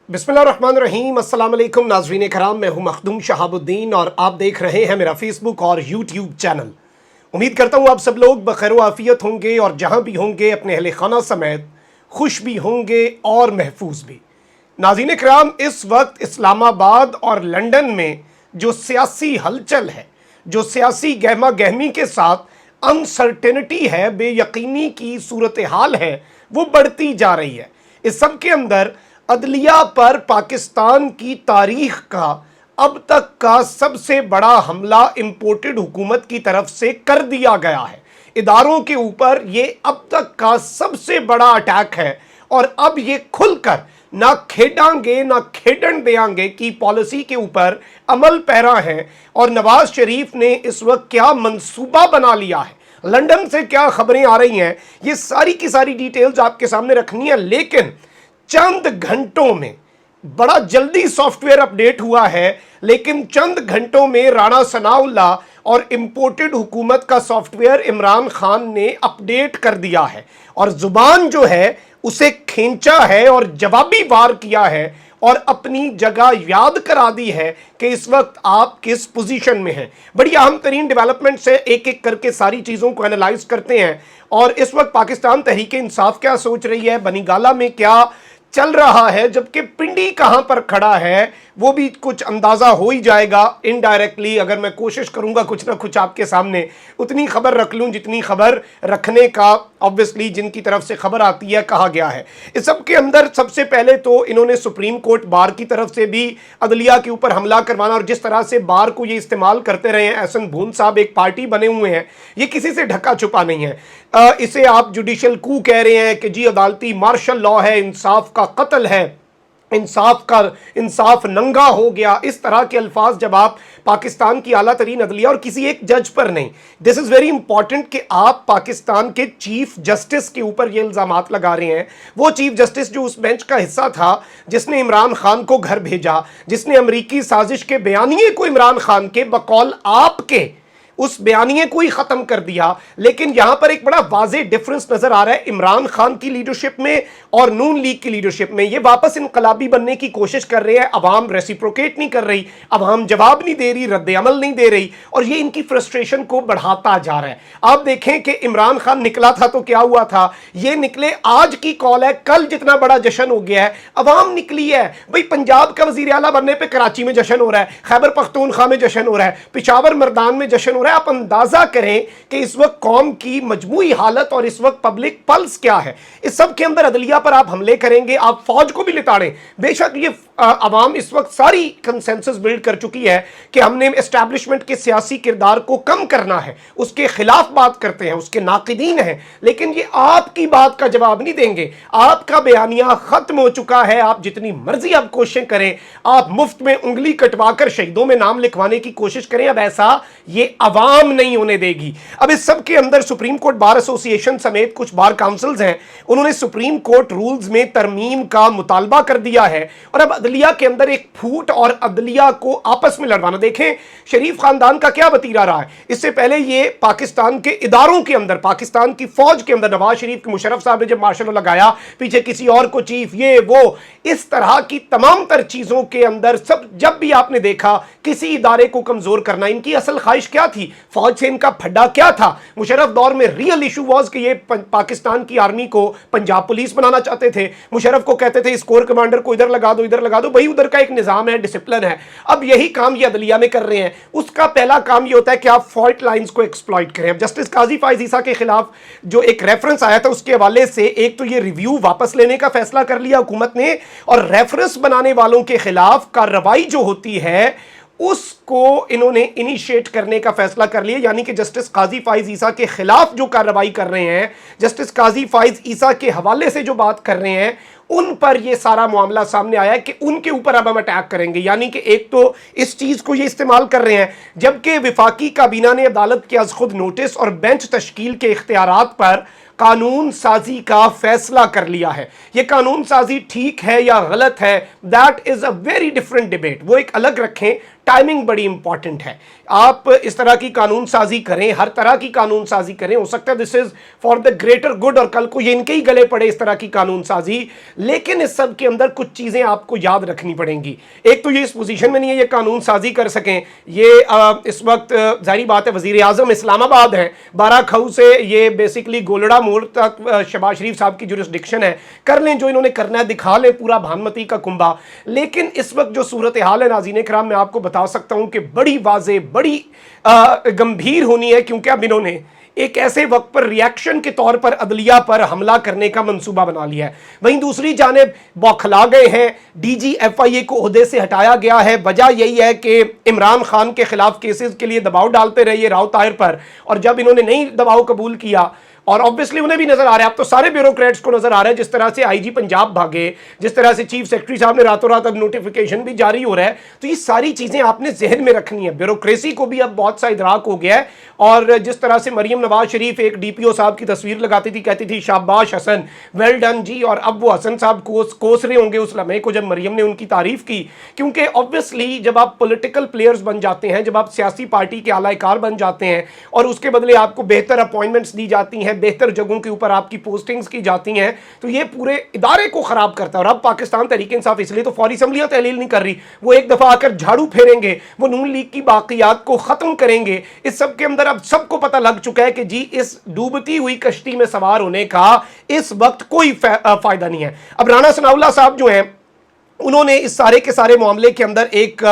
बिस्मिल्लाहिर्रहमानिर्रहीम। अस्सलाम वालेकुम नाज़रीन कराम, मैं हूं मखदूम शहाबुद्दीन और आप देख रहे हैं मेरा फेसबुक और यूट्यूब चैनल। उम्मीद करता हूं आप सब लोग बखैर व आफियत होंगे और जहां भी होंगे अपने अहले खाना समेत खुश भी होंगे और महफूज भी। नाज़रीन कराम, इस वक्त इस्लामाबाद और लंदन में जो सियासी हलचल है, जो सियासी गहमा गहमी के साथ अनसर्टेनिटी है, बेयकीनी की सूरत हाल है, वो बढ़ती जा रही है। इस सब के अंदर अदलिया पर पाकिस्तान की तारीख का अब तक का सबसे बड़ा हमला इंपोर्टेड हुकूमत की तरफ से कर दिया गया है। इदारों के ऊपर ये अब तक का सबसे बड़ा अटैक है और अब ये खुलकर ना खेडांगे ना खेडन देंगे की पॉलिसी के ऊपर अमल पैरा है। और नवाज शरीफ ने इस वक्त क्या मंसूबा बना लिया है, लंदन से क्या खबरें आ रही हैं, ये सारी की सारी डिटेल्स आपके सामने रखनी है। लेकिन चंद घंटों में बड़ा जल्दी सॉफ्टवेयर अपडेट हुआ है, लेकिन चंद घंटों में राणा सनाउल्लाह और इंपोर्टेड हुकूमत का सॉफ्टवेयर इमरान खान ने अपडेट कर दिया है और जुबान जो है उसे खींचा है और जवाबी वार किया है और अपनी जगह याद करा दी है कि इस वक्त आप किस पोजीशन में हैं। बड़ी अहम तरीन डेवलपमेंट से एक एक करके सारी चीज़ों को एनालाइज करते हैं। और इस वक्त पाकिस्तान तहरीक इंसाफ क्या सोच रही है, बनीगाला में क्या चल रहा है, जबकि पिंडी कहां पर खड़ा है वो भी कुछ अंदाजा हो ही जाएगा इनडायरेक्टली, अगर मैं कोशिश करूंगा कुछ ना कुछ आपके सामने उतनी खबर रख लूं जितनी खबर रखने का ऑब्वियसली जिनकी तरफ से खबर आती है कहा गया है। इस सब के अंदर सबसे पहले तो इन्होंने सुप्रीम कोर्ट बार की तरफ से भी अदलिया के ऊपर हमला करवाना, और जिस तरह से बार को ये इस्तेमाल करते रहे हैं, एहसन भून साहब एक पार्टी बने हुए हैं, ये किसी से ढका छुपा नहीं है। इसे आप जुडिशल कू कह रहे हैं कि जी अदालती मार्शल लॉ है, इंसाफ का कत्ल है, इंसाफ नंगा हो गया। इस तरह के अल्फाज जब आप पाकिस्तान की आला तरीन अदलिया और किसी एक जज पर नहीं, दिस इज वेरी इंपॉर्टेंट कि आप पाकिस्तान के चीफ जस्टिस के ऊपर ये इल्जामात लगा रहे हैं। वो चीफ जस्टिस जो उस बेंच का हिस्सा था जिसने इमरान खान को घर भेजा, जिसने अमरीकी साजिश के बयानिए को इमरान खान के बकौल आपके उस बयानिए को ही खत्म कर दिया। लेकिन यहां पर एक बड़ा वाज़े डिफरेंस नजर आ रहा है इमरान खान की लीडरशिप में और नून लीग की लीडरशिप में। ये वापस इनकलाबी बनने की कोशिश कर रहे हैं, अवाम रेसिप्रोकेट नहीं कर रही, अवाम जवाब नहीं दे रही, रद्द अमल नहीं दे रही, और ये इनकी फ्रस्ट्रेशन को बढ़ाता जा रहा है। आप देखें कि इमरान खान निकला था तो क्या हुआ था, ये निकले, आज की कॉल है, कल जितना बड़ा जश्न हो गया है, अवाम निकली है। भाई पंजाब का वजीर आला बनने पर कराची में जश्न हो रहा है, खैबर पख्तूनख्वा में जश्न हो रहा है, पिशावर मर्दान में जश्न हो रहा है। आप अंदाजा करें कि इस वक्त कौम की मजमूई हालत और इस वक्त पब्लिक पल्स क्या है। इस सब के अंदर अदलिया पर आप हमले करेंगे, आप फौज को भी लिताड़ें। बेशक ये अवाम इस वक्त सारी कंसेंसस बिल्ड कर चुकी है कि हमने एस्टैब्लिशमेंट के सियासी किरदार को कम करना है, उसके खिलाफ बात करते हैं, उसके नाकिदीन हैं, लेकिन ये आपकी बात का जवाब नहीं देंगे। आपका बयानिया खत्म हो चुका है, आप जितनी मर्जी आप कोशिश करें, आप मुफ्त में उंगली कटवाकर शहीदों में नाम लिखवाने की कोशिश करें, अब ऐसा ये अवाम नहीं होने देगी। अब इस सब के अंदर सुप्रीम कोर्ट बार एसोसिएशन समेत कुछ बार काउंसिल्स हैं, उन्होंने सुप्रीम कोर्ट रूल्स में तरमीम का मुतालबा कर दिया है और अब अदलिया के अंदर एक फूट और अदलिया को आपस में लड़वाना। देखें शरीफ खानदान का क्या वतीरा रहा है। इससे पहले ये पाकिस्तान के इदारों के अंदर, पाकिस्तान की फौज के अंदर नवाज शरीफ के मुशर्रफ साहब ने जब मार्शल लगाया, पीछे किसी और को चीफ, ये वो, इस तरह की तमाम तर चीजों के अंदर सब जब भी आपने देखा किसी इदारे को कमजोर करना, इनकी असल ख्वाहिश क्या थी, फौज से इनका फड्डा क्या था। मुशर्रफ दौर में रियल इशू वाज कि ये पाकिस्तान की आर्मी को पंजाब पुलिस बनाना चाहते थे। मुशर्रफ को कहते थे इस कोर कमांडर को इधर लगा दो, इधर लगा दो, भाई उधर का एक निजाम है, डिसिप्लिन है। अब यही काम ये अदलिया में कर रहे हैं। उसका पहला काम ये होता है कि आप फॉल्ट लाइंस को एक्सप्लॉइट करें। अब जस्टिस काजी फायज ईसा के खिलाफ जो एक रेफरेंस आया था उसके हवाले से एक तो ये रिव्यू वापस लेने का फैसला कर लिया हुकूमत ने, और रेफरेंस बनाने वालों के खिलाफ कार्रवाई जो होती है उसको इन्होंने इनिशिएट करने का फैसला कर लिया। यानी कि जस्टिस काजी फाइज ईसा के खिलाफ जो कार्रवाई कर रहे हैं, जस्टिस काजी फाइज ईसा के हवाले से जो बात कर रहे हैं, उन पर यह सारा मामला सामने आया कि उनके ऊपर अब हम अटैक करेंगे। यानी कि एक तो इस चीज को ये इस्तेमाल कर रहे हैं, जबकि विफाकी काबीना ने अदालत के आज खुद नोटिस और बेंच तश्कील के इख्तियारात पर कानून साजी का फैसला कर लिया है। यह कानून साजी ठीक है या गलत है, that is a very different debate, वो एक अलग रखें। टाइमिंग बड़ी इंपॉर्टेंट है। आप इस तरह की कानून साजी करें, हर तरह की कानून साजी करें, हो सकता है this is for the greater good और कल को ये इनके ही गले पड़े इस तरह की कानून साजी, लेकिन इस सब के अंदर कुछ चीज़ें आपको याद रखनी पड़ेंगी। एक तो ये इस पोजीशन में नहीं है ये कानून साजी कर सकें, ये इस वक्त जाहिर बात है वजीर आजम इस्लामाबाद है, बारा खाऊ से ये बेसिकली गोलड़ा मोड़ तक शहबाज शरीफ साहब की जुरिस्डिक्शन है, कर लें जो इन्होंने करना है, दिखा लें पूरा भानुमती का कुंभा। लेकिन इस वक्त जो सूरत हाल है नाज़रीन कराम, मैं आपको बता सकता हूं कि बड़ी वाज़ेह, बड़ी गंभीर होनी है, क्योंकि अब इन्होंने एक ऐसे वक्त पर रिएक्शन के तौर पर अदलिया पर हमला करने का मंसूबा बना लिया है। वहीं दूसरी जानिब बौखला गए हैं, DGFIA को ओहदे से हटाया गया है। वजह यही है कि इमरान खान के खिलाफ केसेस के लिए दबाव डालते रहे राव ताहिर पर, और जब इन्होंने नहीं दबाव कबूल किया, और ऑब्वियसली उन्हें भी नजर आ रहा है, अब तो सारे ब्यूरोक्रेट्स को नजर आ रहा है, जिस तरह से IG पंजाब भागे, जिस तरह से चीफ सेक्रेटरी साहब ने रातों रात अब नोटिफिकेशन भी जारी हो रहा है। तो ये सारी चीजें आपने जहन में रखनी है। ब्यूरोक्रेसी को भी अब बहुत सा इदराक हो गया है, और जिस तरह से मरियम नवाज शरीफ एक DPO साहब की तस्वीर लगाती थी, कहती थी शाबाश हसन, वेल डन जी, और अब वो हसन साहब कोस रहे होंगे उस लम्हे को जब मरियम ने उनकी तारीफ की। क्योंकि ऑब्वियसली जब आप पॉलिटिकल प्लेयर्स बन जाते हैं, जब आप सियासी पार्टी के आलाकार बन जाते हैं, और उसके बदले आपको बेहतर अपॉइंटमेंट्स दी जाती हैं, बेहतर जगहों के ऊपर आपकी पोस्टिंग्स की जाती हैं, तो ये पूरे इदारे को खराब करता है। और अब पाकिस्तान तहरीक इंसाफ इसलिए तो फौरी असम्बलियां तहलील नहीं कर रही, वो एक दफा आकर झाड़ू फेरेंगे, वो नून लीग की बाकियात को खत्म करेंगे। इस सब के अंदर अब सबको पता लग चुका है कि जी इस डूबती हुई कश्ती में सवार होने का इस वक्त कोई फायदा नहीं है। अब राणा सनाउल्लाह साहब जो हैं, उन्होंने इस सारे के सारे मामले के अंदर एक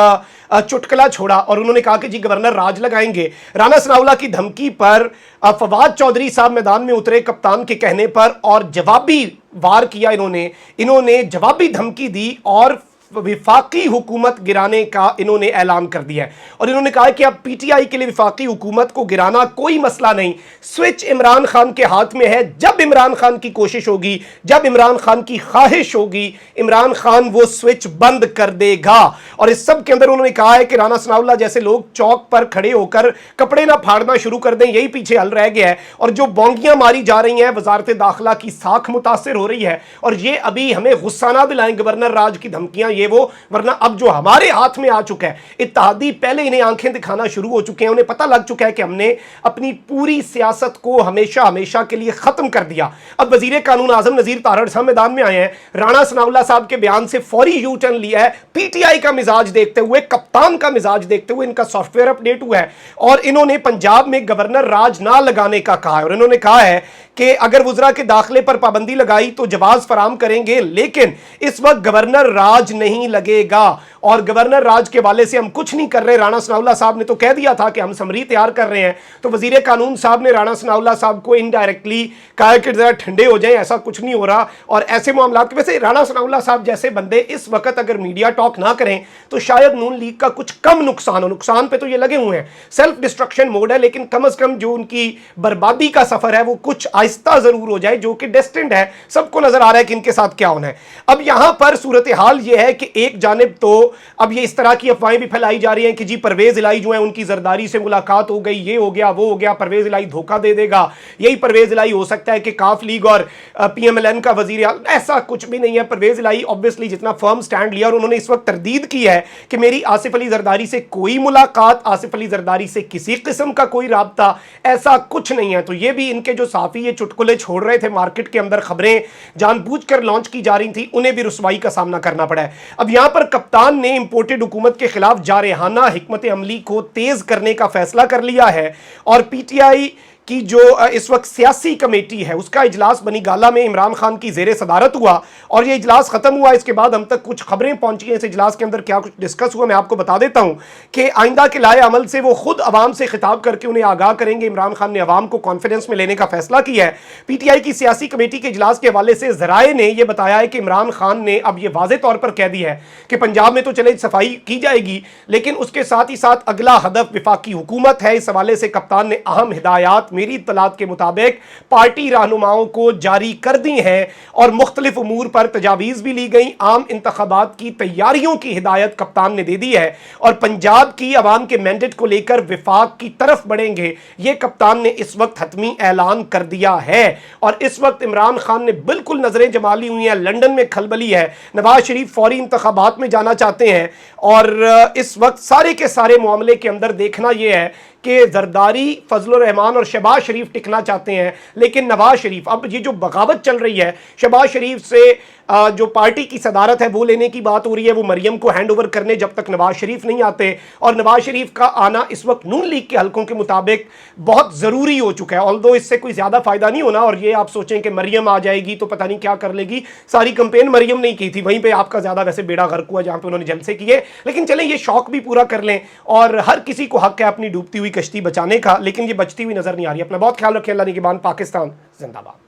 चुटकुला छोड़ा, और उन्होंने कहा कि जी गवर्नर राज लगाएंगे। राणा सनाउल्लाह की धमकी पर फवाद चौधरी साहब मैदान में उतरे कप्तान के कहने पर, और जवाबी वार किया इन्होंने जवाबी धमकी दी, और विफाकी हुकूमत गिराने का इन्होंने ऐलान कर दिया है। और इन्होंने कहा कि अब PTI के लिए विफाकी हुकूमत को गिराना कोई मसला नहीं, स्विच इमरान खान के हाथ में है। जब इमरान खान की कोशिश होगी, जब इमरान खान की ख्वाहिश होगी, इमरान खान वो स्विच बंद कर देगा। और इस सब के अंदर उन्होंने कहा है कि राणा सनाउल्लाह जैसे लोग चौक पर खड़े होकर कपड़े ना फाड़ना शुरू कर दें, यही पीछे हल रह गया है। और जो बोंगियां मारी जा रही हैं, वजारत दाखिला की साख मुतासिर हो रही है, और ये अभी हमें गुस्सा ना दिलाएं गवर्नर राज की धमकियां, ये वो, वरना अब जो हमारे हाथ में आ चुका है, इत्तेहादी पहले इन्हें आंखें दिखाना शुरू हो चुके हैं, उन्हें पता लग चुका है कि हमने अपनी पूरी सियासत को हमेशा हमेशा के लिए खत्म कर दिया। अब वजीर कानून आजम नजीर तारड़ साहब मैदान में आए हैं, राणा सनाउल्लाह साहब के बयान से फौरी यू टर्न लिया है। PTI का मिजाज देखते हुए, कप्तान का मिजाज देखते हुए इनका सॉफ्टवेयर अपडेट हुआ है, और इन्होंने पंजाब में गवर्नर राज ना लगाने का कहा है। और इन्होंने कहा है कि अगर वुजरा के दाखिले पर पाबंदी लगाई तो जवाब फराम करेंगे, लेकिन इस वक्त गवर्नर राज नहीं लगेगा, और गवर्नर राज के वाले से हम कुछ नहीं कर रहे। राणा सनाउल्लाह साहब ने तो कह दिया था कि हम समरी तैयार कर रहे हैं, तो वजीर कानून साहब ने राणा सनाउल्लाह साहब को इनडायरेक्टली कहा कि जरा ठंडे हो जाए, ऐसा कुछ नहीं हो रहा। और ऐसे मामला वैसे राणा सनाउल्लाह साहब जैसे बंदे इस वक्त अगर मीडिया टॉक ना करें तो शायद नून लीग का कुछ कम नुकसान हो। नुकसान पे तो ये लगे हुए हैं, सेल्फ डिस्ट्रक्शन मोड है, लेकिन कम से कम जो उनकी बर्बादी का सफर है वो कुछ आहिस्ता जरूर हो जाए, जो कि डेस्टिन्ड है। सबको नजर आ रहा है कि इनके साथ क्या होना है। अब यहां पर सूरत हाल ये है कि एक जानिब तो अब ये इस तरह की अफवाहें भी फैलाई जा रही हैं कि जी परवेज इलाही जो है उनकी जरदारी से मुलाकात हो गई, ये हो गया वो हो गया, परवेज इलाही धोखा दे देगा, यही परवेज इलाही हो सकता है कि काफ लीग और PMLN का वजीर। ऐसा कुछ भी नहीं है। परवेज इलाही ऑब्वियसली जितना फर्म स्टैंड लिया, और उन्होंने इस वक्त तरदीद की है कि मेरी आसिफ अली जरदारी से कोई मुलाकात, आसिफ अली जरदारी से किसी किस्म का कोई राब्ता, ऐसा कुछ नहीं है। तो ये भी इनके जो साफी ये चुटकुले छोड़ रहे थे, मार्केट के अंदर खबरें जानबूझकर लॉन्च की जा रही थी, उन्हें भी रुसवाई का सामना करना पड़ा है। अब यहां पर कप्तान ने इंपोर्टेड हुकूमत के खिलाफ जारहाना हिकमत अमली को तेज करने का फैसला कर लिया है, और PTI की जो इस वक्त सियासी कमेटी है उसका इजलास बनी गाला में इमरान खान की जेर सदारत हुआ, और ये इजलास खत्म हुआ। इसके बाद हम तक कुछ खबरें पहुंची हैं इस इजलास के अंदर क्या कुछ डिस्कस हुआ, मैं आपको बता देता हूं कि आइंदा के लाए अमल से वो खुद अवाम से खिताब करके उन्हें आगाह करेंगे। इमरान खान ने अवाम को कॉन्फिडेंस में लेने का फैसला किया है। PTI की सियासी कमेटी के इजलास के हवाले से जराए ने यह बताया है कि इमरान खान ने अब यह वाज़ेह तौर पर कह दिया है कि पंजाब में तो चले सफाई की जाएगी, लेकिन उसके साथ ही साथ अगला हदफ विफाकी हुकूमत है। इस हवाले से कप्तान ने अहम हिदायत मेरी इत्तलात के मुताबिक पार्टी रहनुमाओं को जारी कर दी हैं, और मुख्तलिफ उमूर पर तजावीज़ भी ली गई। आम इंतखाबात की तैयारियों की हिदायत कप्तान ने दे दी है, और पंजाब की आवाम के मैंडेट को लेकर विफाक की तरफ बढ़ेंगे, ये कप्तान ने इस वक्त हतमी ऐलान कर दिया है। और इस वक्त इमरान खान ने बिल्कुल नजरें जमा ली हुई हैं, लंदन में खलबली है, नवाज शरीफ फौरी इंतखाबात में जाना चाहते हैं, और इस वक्त सारे के सारे मामले के अंदर देखना यह है कि जरदारी, फजलुर रहमान और शहबाज शरीफ टिकना चाहते हैं, लेकिन नवाज शरीफ, अब ये जो बगावत चल रही है शहबाज शरीफ से جو پارٹی کی صدارت ہے وہ لینے کی بات ہو رہی ہے، وہ مریم کو ہینڈ اوور کرنے جب تک نواز شریف نہیں آتے، اور نواز شریف کا آنا اس وقت نون لیگ کے حلقوں کے مطابق بہت ضروری ہو چکا ہے، آلدو اس سے کوئی زیادہ فائدہ نہیں ہونا۔ اور یہ آپ سوچیں کہ مریم آ جائے گی تو پتہ نہیں کیا کر لے گی، ساری کمپین مریم نہیں کی تھی، وہیں پہ آپ کا زیادہ ویسے بیڑا غرق ہوا جہاں پہ انہوں نے جلسے کیے۔ لیکن چلیں یہ شوق بھی پورا کر لیں، اور ہر کسی کو حق ہے اپنی ڈوبتی ہوئی کشتی بچانے کا، لیکن یہ بچتی ہوئی نظر نہیں آ رہی۔ اپنا بہت خیال رکھیں، اللہ نگہبان، پاکستان زندہ باد۔